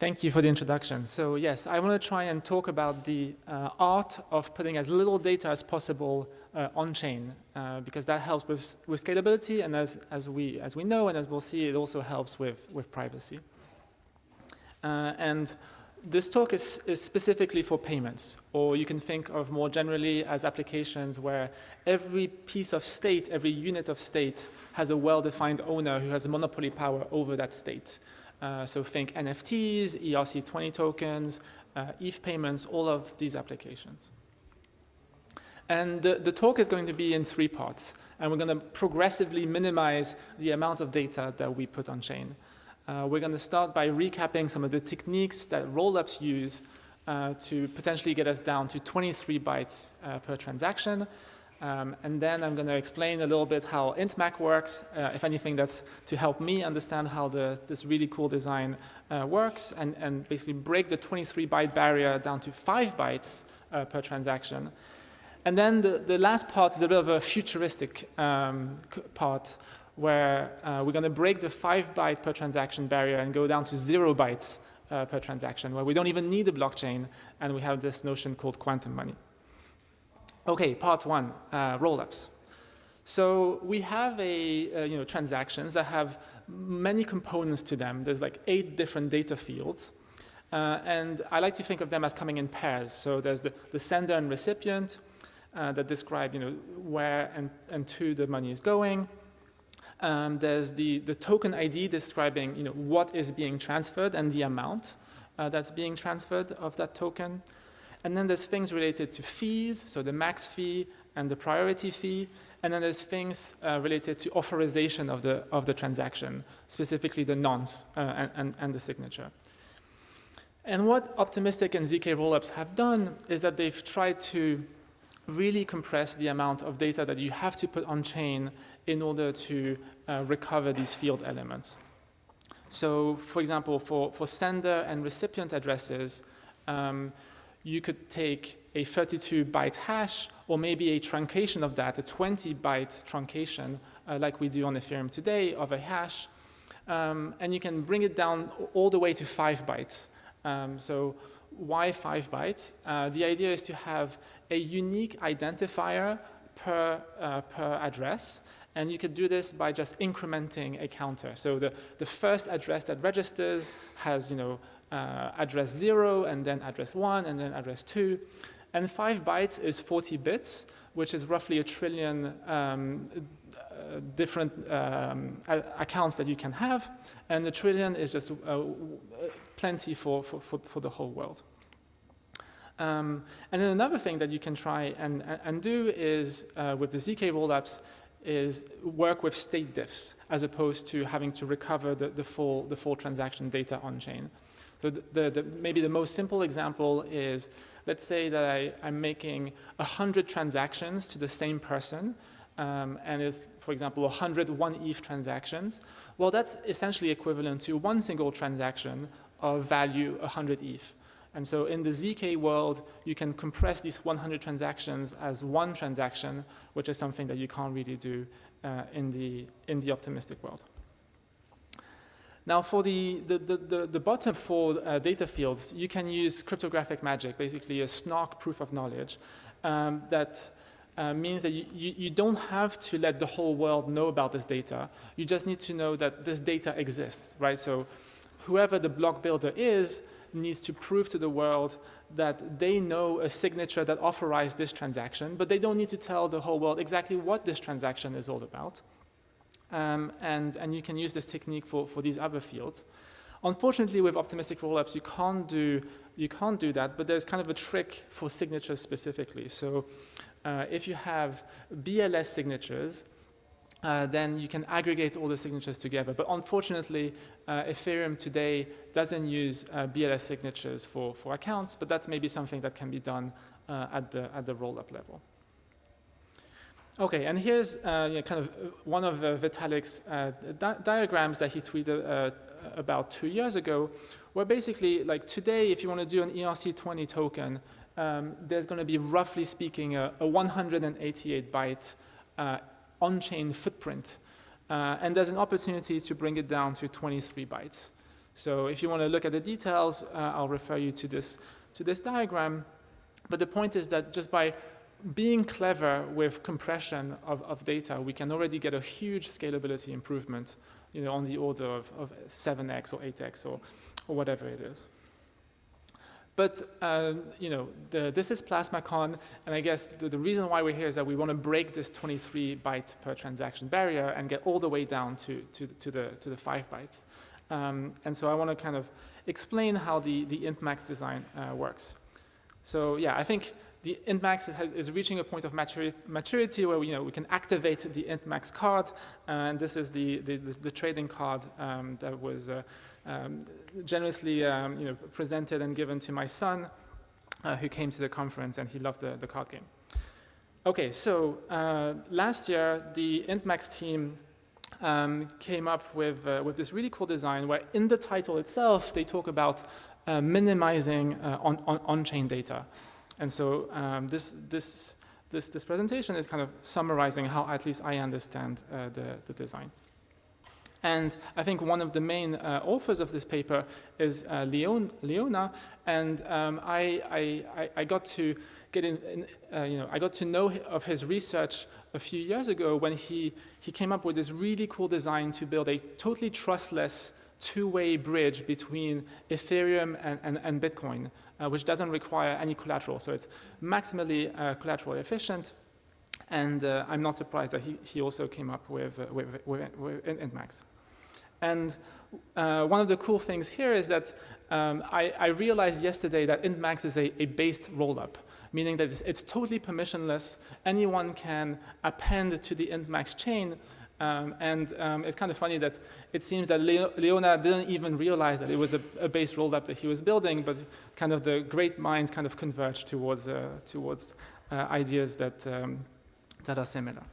Thank you for the introduction. So yes, I want to try and talk about the art of putting as little data as possible on-chain, because that helps with scalability, and as we know, and as we'll see, it also helps with privacy. And this talk is specifically for payments, or you can think of more generally as applications where every piece of state, every unit of state has a well-defined owner who has a monopoly power over that state. So think NFTs, ERC20 tokens, ETH payments, all of these applications. And the talk is going to be in 3 parts, and we're going to progressively minimize the amount of data that we put on chain. We're going to start by recapping some of the techniques that rollups use to potentially get us down to 23 bytes per transaction. And then I'm going to explain a little bit how Intmax works. If anything, that's to help me understand how this really cool design works, and basically break the 23 byte barrier down to 5 bytes per transaction. And then the last part is a bit of a futuristic part, where we're going to break the 5 byte per transaction barrier and go down to 0 bytes per transaction, where we don't even need a blockchain, and we have this notion called quantum money. Okay, part 1, rollups. So we have transactions that have many components to them. There's like 8 different data fields, and I like to think of them as coming in pairs. So there's the sender and recipient that describe where and to the money is going. There's the token ID describing what is being transferred and the amount that's being transferred of that token. And then there's things related to fees, so the max fee and the priority fee. And then there's things related to authorization of the transaction, specifically the nonce and the signature. And what Optimistic and ZK rollups have done is that they've tried to really compress the amount of data that you have to put on chain in order to recover these field elements. So for example, for sender and recipient addresses, you could take a 32 byte hash, or maybe a truncation of that, a 20 byte truncation, like we do on Ethereum today, of a hash, and you can bring it down all the way to 5 bytes. So why 5 bytes? The idea is to have a unique identifier per address, and you could do this by just incrementing a counter. So the first address that registers has address 0, and then address 1, and then address 2. And 5 bytes is 40 bits, which is roughly 1 trillion different accounts that you can have. And 1 trillion is just plenty for the whole world. And then another thing that you can try and do is, with the ZK rollups, is work with state diffs, as opposed to having to recover the full transaction data on chain. So maybe the most simple example is, let's say that I'm making 100 transactions to the same person, and it's, for example, 101 ETH transactions. Well, that's essentially equivalent to one single transaction of value 100 ETH. And so in the ZK world, you can compress these 100 transactions as one transaction, which is something that you can't really do in the optimistic world. Now, for the bottom 4 data fields, you can use cryptographic magic, basically a snark proof of knowledge, that means that you don't have to let the whole world know about this data. You just need to know that this data exists, right? So whoever the block builder is needs to prove to the world that they know a signature that authorized this transaction, but they don't need to tell the whole world exactly what this transaction is all about. And you can use this technique for these other fields. Unfortunately, with optimistic rollups, you can't do that, but there's kind of a trick for signatures specifically. So if you have BLS signatures, then you can aggregate all the signatures together. But unfortunately, Ethereum today doesn't use BLS signatures for accounts, but that's maybe something that can be done at the rollup level. Okay, and here's kind of one of Vitalik's diagrams that he tweeted about 2 years ago, where basically, like today, if you want to do an ERC20 token, there's going to be, roughly speaking, a 188 byte on-chain footprint. And there's an opportunity to bring it down to 23 bytes. So if you want to look at the details, I'll refer you to this diagram. But the point is that just by being clever with compression of data, we can already get a huge scalability improvement, on the order of 7x or 8x or whatever it is. But, this is PlasmaCon, and I guess the reason why we're here is that we want to break this 23 byte per transaction barrier and get all the way down to the 5 bytes. And so I want to kind of explain how the Intmax design works. So yeah, I think the Intmax is reaching a point of maturity where we can activate the Intmax card, and this is the trading card that was generously presented and given to my son, who came to the conference, and he loved the card game. Okay, so last year the Intmax team came up with this really cool design where in the title itself they talk about minimizing on-chain data. And so this presentation is kind of summarizing how at least I understand the design. And I think one of the main authors of this paper is Leona, and I got to get I got to know of his research a few years ago when he came up with this really cool design to build a totally trustless two-way bridge between Ethereum and Bitcoin, which doesn't require any collateral. So it's maximally collateral efficient, and I'm not surprised that he also came up with Intmax. And one of the cool things here is that I realized yesterday that Intmax is a based rollup, meaning that it's totally permissionless. Anyone can append to the Intmax chain. And it's kind of funny that it seems that Leona didn't even realize that it was a base rollup that he was building, but kind of the great minds kind of converged towards ideas that are similar.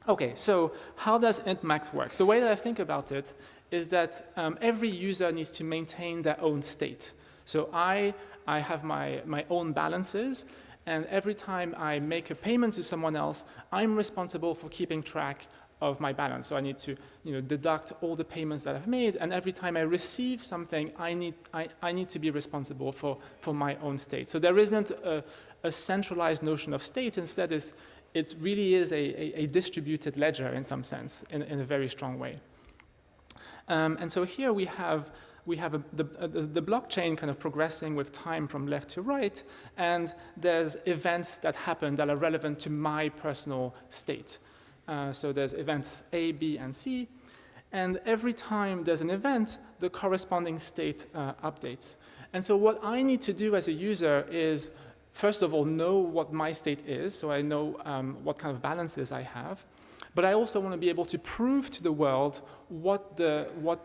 Okay, so how does Intmax work? The way that I think about it is that every user needs to maintain their own state. So I have my own balances, and every time I make a payment to someone else, I'm responsible for keeping track of my balance. So I need to deduct all the payments that I've made, and every time I receive something, I need to be responsible for my own state. So there isn't a centralized notion of state. Instead, it really is a distributed ledger in some sense, in a very strong way. And so here we have the blockchain kind of progressing with time from left to right, and there's events that happen that are relevant to my personal state. So there's events A, B, and C, and every time there's an event, the corresponding state updates. And so what I need to do as a user is, first of all, know what my state is, so I know what kind of balances I have. But I also want to be able to prove to the world what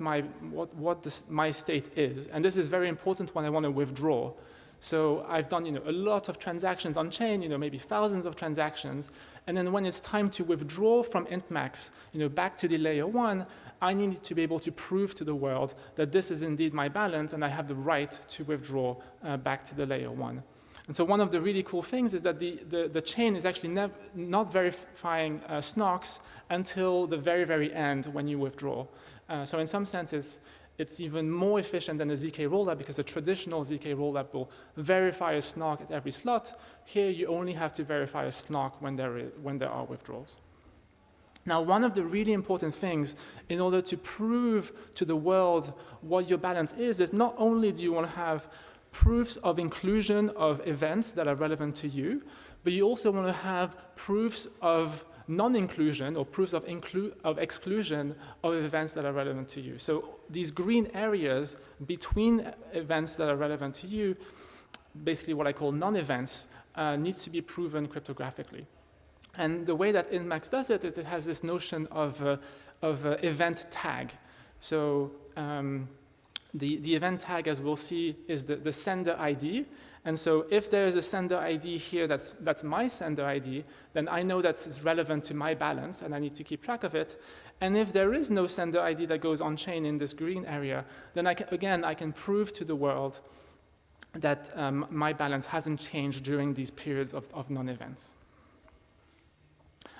my state is, and this is very important when I want to withdraw. So I've done a lot of transactions on chain, maybe thousands of transactions, and then when it's time to withdraw from Intmax, back to the layer 1, I need to be able to prove to the world that this is indeed my balance, and I have the right to withdraw back to the layer 1. And so one of the really cool things is that the chain is actually not verifying snarks until the very, very end when you withdraw. So in some sense, it's even more efficient than a ZK rollup, because a traditional ZK rollup will verify a snark at every slot. Here, you only have to verify a snark when there are withdrawals. Now, one of the really important things in order to prove to the world what your balance is not only do you want to have proofs of inclusion of events that are relevant to you, but you also want to have proofs of non-inclusion or proofs of exclusion of events that are relevant to you. So these green areas between events that are relevant to you, basically what I call non-events, needs to be proven cryptographically. And the way that Intmax does it has this notion of event tag. So the event tag, as we'll see, is the sender ID. And so if there is a sender ID here that's my sender ID, then I know that it's relevant to my balance, and I need to keep track of it. And if there is no sender ID that goes on-chain in this green area, then I can prove to the world that my balance hasn't changed during these periods of non-events.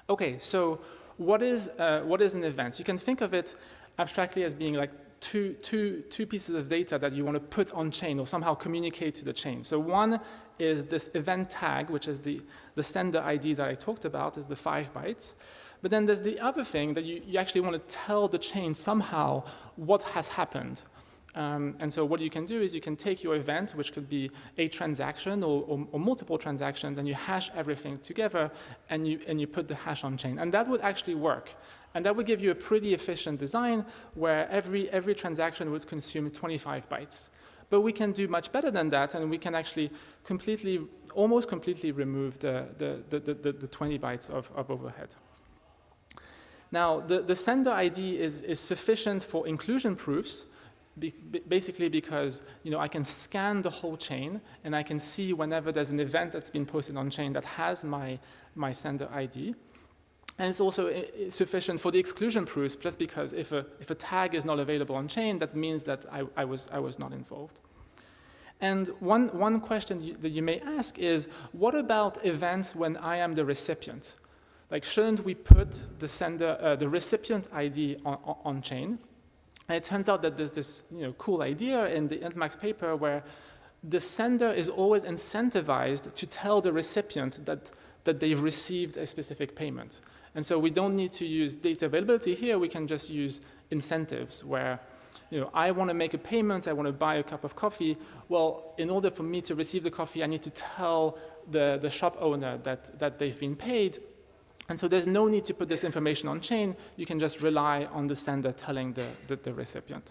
Okay, so what is an event? You can think of it abstractly as being like two pieces of data that you want to put on chain or somehow communicate to the chain. So one is this event tag, which is the sender ID that I talked about, is the 5 bytes. But then there's the other thing that you actually want to tell the chain somehow what has happened. And so what you can do is you can take your event, which could be a transaction or multiple transactions, and you hash everything together, and you put the hash on chain. And that would actually work. And that would give you a pretty efficient design where every transaction would consume 25 bytes. But we can do much better than that, and we can actually almost completely remove the 20 bytes of overhead. Now, the sender ID is sufficient for inclusion proofs, basically because I can scan the whole chain, and I can see whenever there's an event that's been posted on chain that has my sender ID. And it's also sufficient for the exclusion proofs, just because if a tag is not available on chain, that means that I was not involved. And one question that you may ask is, what about events when I am the recipient? Like, shouldn't we put the recipient ID on chain? And it turns out that there's this cool idea in the Intmax paper where the sender is always incentivized to tell the recipient that they've received a specific payment. And so we don't need to use data availability here. We can just use incentives where I want to make a payment. I want to buy a cup of coffee. Well, in order for me to receive the coffee, I need to tell the shop owner that they've been paid. And so there's no need to put this information on chain. You can just rely on the sender telling the recipient.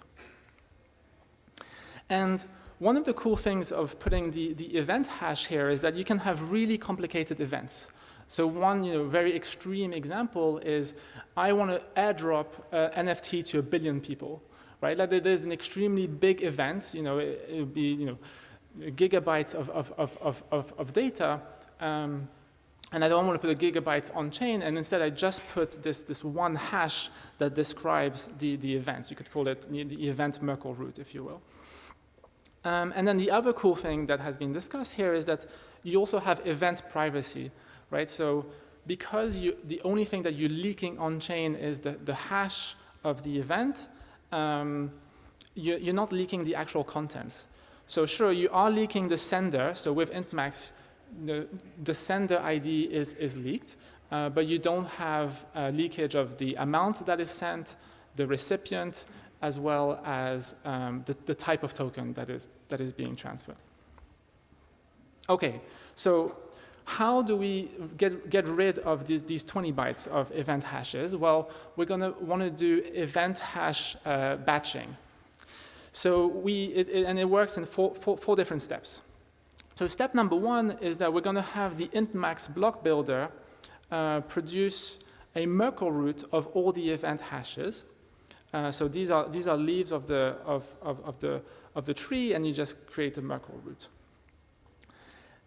And one of the cool things of putting the event hash here is that you can have really complicated events. So one very extreme example is I want to airdrop NFT to 1 billion people, right? Like there's an extremely big event. It would be gigabytes of data. And I don't want to put a gigabyte on chain, and instead I just put this one hash that describes the events. You could call it the event Merkle root, if you will. And then the other cool thing that has been discussed here is that you also have event privacy, right? So because the only thing that you're leaking on chain is the hash of the event, you're not leaking the actual contents. So sure, you are leaking the sender. So with Intmax, the sender ID is leaked, but you don't have leakage of the amount that is sent, the recipient, as well as the type of token that is being transferred. Okay, so how do we get rid of these 20 bytes of event hashes? Well, we're going to want to do event hash batching. So it works in four different steps. So step number one is that we're going to have the Intmax block builder produce a Merkle root of all the event hashes. So these are leaves of the tree, and you just create a Merkle root.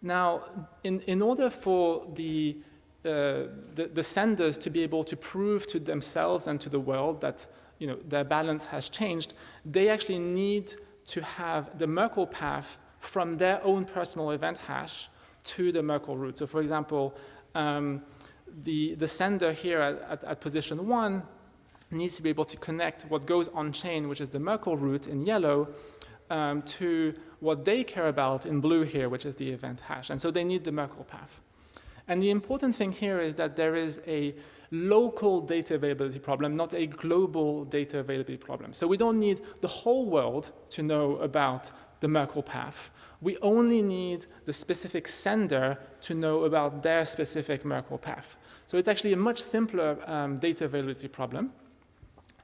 Now, in order for the senders to be able to prove to themselves and to the world that their balance has changed, they actually need to have the Merkle path from their own personal event hash to the Merkle root. So for example, the sender here at position 1 needs to be able to connect what goes on chain, which is the Merkle root in yellow, to what they care about in blue here, which is the event hash. And so they need the Merkle path. And the important thing here is that there is a local data availability problem, not a global data availability problem. So we don't need the whole world to know about the Merkle path. We only need the specific sender to know about their specific Merkle path. So it's actually a much simpler data availability problem.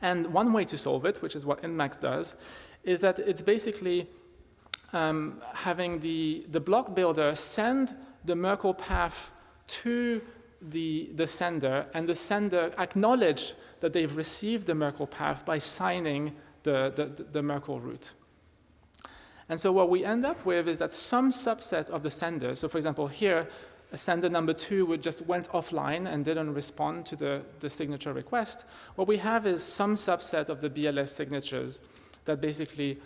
And one way to solve it, which is what Intmax does, is that it's basically having the block builder send the Merkle path to the sender, and the sender acknowledge that they've received the Merkle path by signing the Merkle root. And so what we end up with is that some subset of the senders, so for example here, sender number 2 just went offline and didn't respond to the signature request. What we have is some subset of the BLS signatures that basically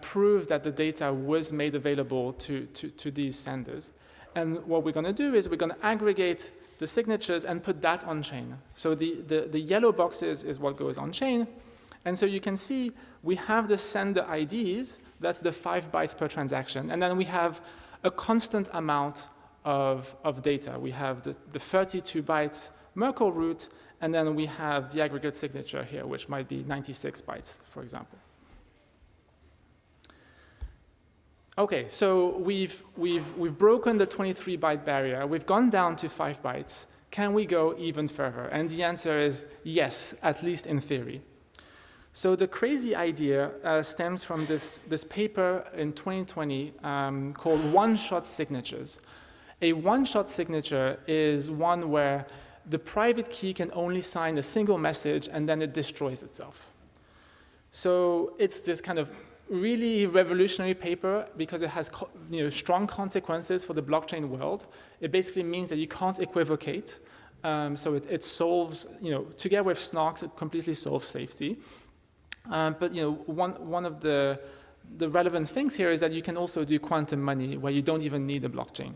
prove that the data was made available to these senders. And what we're going to do is we're going to aggregate the signatures and put that on chain. So the yellow boxes is what goes on chain. And so you can see we have the sender IDs, that's the 5 bytes per transaction, and then we have a constant amount of data. We have the 32 bytes Merkle root, and then we have the aggregate signature here, which might be 96 bytes, for example. Okay, so we've broken the 23-byte barrier. We've gone down to 5 bytes. Can we go even further? And the answer is yes, at least in theory. So the crazy idea stems from this paper in 2020 called one-shot signatures. A one-shot signature is one where the private key can only sign a single message and then it destroys itself. So it's this kind of really revolutionary paper because it has strong consequences for the blockchain world. It basically means that you can't equivocate. So it solves, together with SNARKs, it completely solves safety. But one of the relevant things here is that you can also do quantum money where you don't even need a blockchain.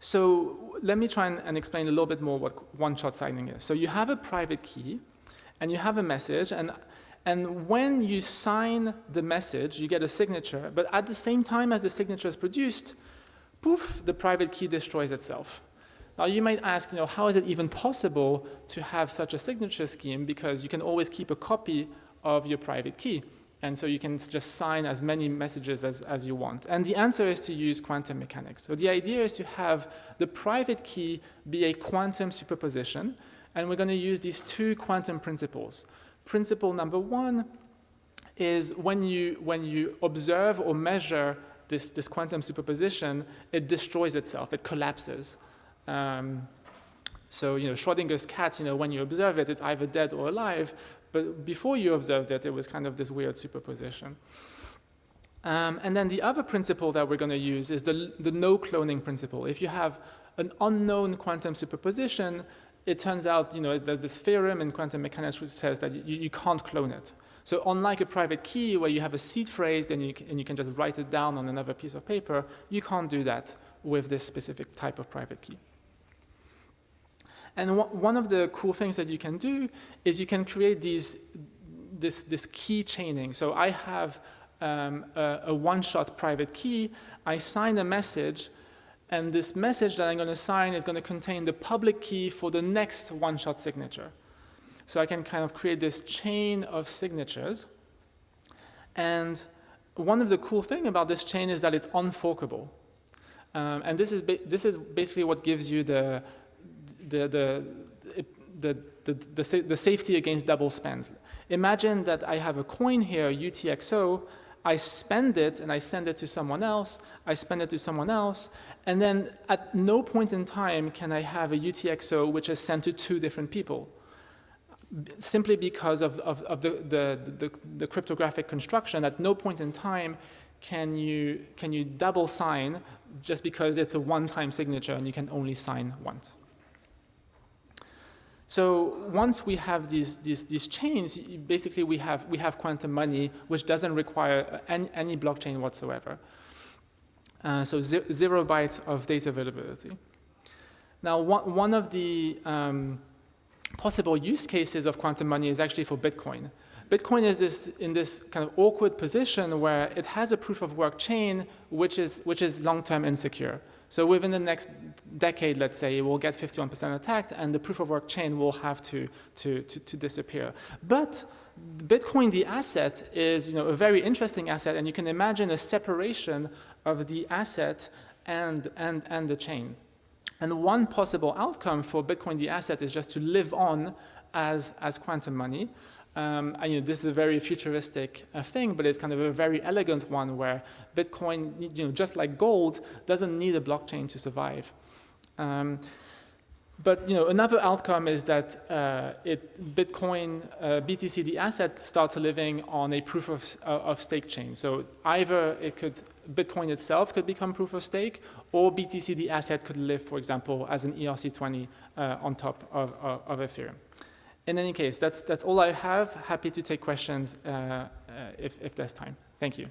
So let me try and explain a little bit more what one-shot signing is. So you have a private key and you have a message, and when you sign the message, you get a signature, but at the same time as the signature is produced, poof, the private key destroys itself. Now you might ask, how is it even possible to have such a signature scheme, because you can always keep a copy of your private key, and so you can just sign as many messages as you want. And the answer is to use quantum mechanics. So the idea is to have the private key be a quantum superposition, and we're going to use these 2 quantum principles. Principle number 1 is when you observe or measure this quantum superposition, it destroys itself, it collapses. So Schrodinger's cat, when you observe it, it's either dead or alive, but before you observed it, it was kind of this weird superposition. And then the other principle that we're going to use is the no cloning principle. If you have an unknown quantum superposition, it turns out, there's this theorem in quantum mechanics which says that you can't clone it. So unlike a private key where you have a seed phrase and you can just write it down on another piece of paper, you can't do that with this specific type of private key. And one of the cool things that you can do is you can create this key chaining. So I have a one-shot private key. I sign a message, and this message that I'm going to sign is going to contain the public key for the next one-shot signature. So I can kind of create this chain of signatures. And one of the cool things about this chain is that it's unforkable. And this is basically what gives you the safety against double spends. Imagine that I have a coin here, UTXO, I spend it and I send it to someone else, I spend it to someone else, and then at no point in time can I have a UTXO which is sent to 2 different people, simply because of the cryptographic construction. At no point in time can you double sign just because it's a one-time signature and you can only sign once. So once we have these chains, basically we have quantum money, which doesn't require any blockchain whatsoever. So 0 bytes of data availability. Now, one of the possible use cases of quantum money is actually for Bitcoin. Bitcoin is in this kind of awkward position where it has a proof of work chain which is long-term insecure. So within the next decade, let's say, it will get 51% attacked, and the proof of work chain will have to disappear. But Bitcoin, the asset, is a very interesting asset, and you can imagine a separation of the asset and the chain. And one possible outcome for Bitcoin, the asset, is just to live on as quantum money. This is a very futuristic thing, but it's kind of a very elegant one where Bitcoin, just like gold, doesn't need a blockchain to survive. But another outcome is that Bitcoin, BTC, the asset, starts living on a proof of stake chain. So either Bitcoin itself could become proof of stake, or BTC, the asset, could live, for example, as an ERC20 on top of Ethereum. In any case, that's all I have. Happy to take questions if there's time. Thank you.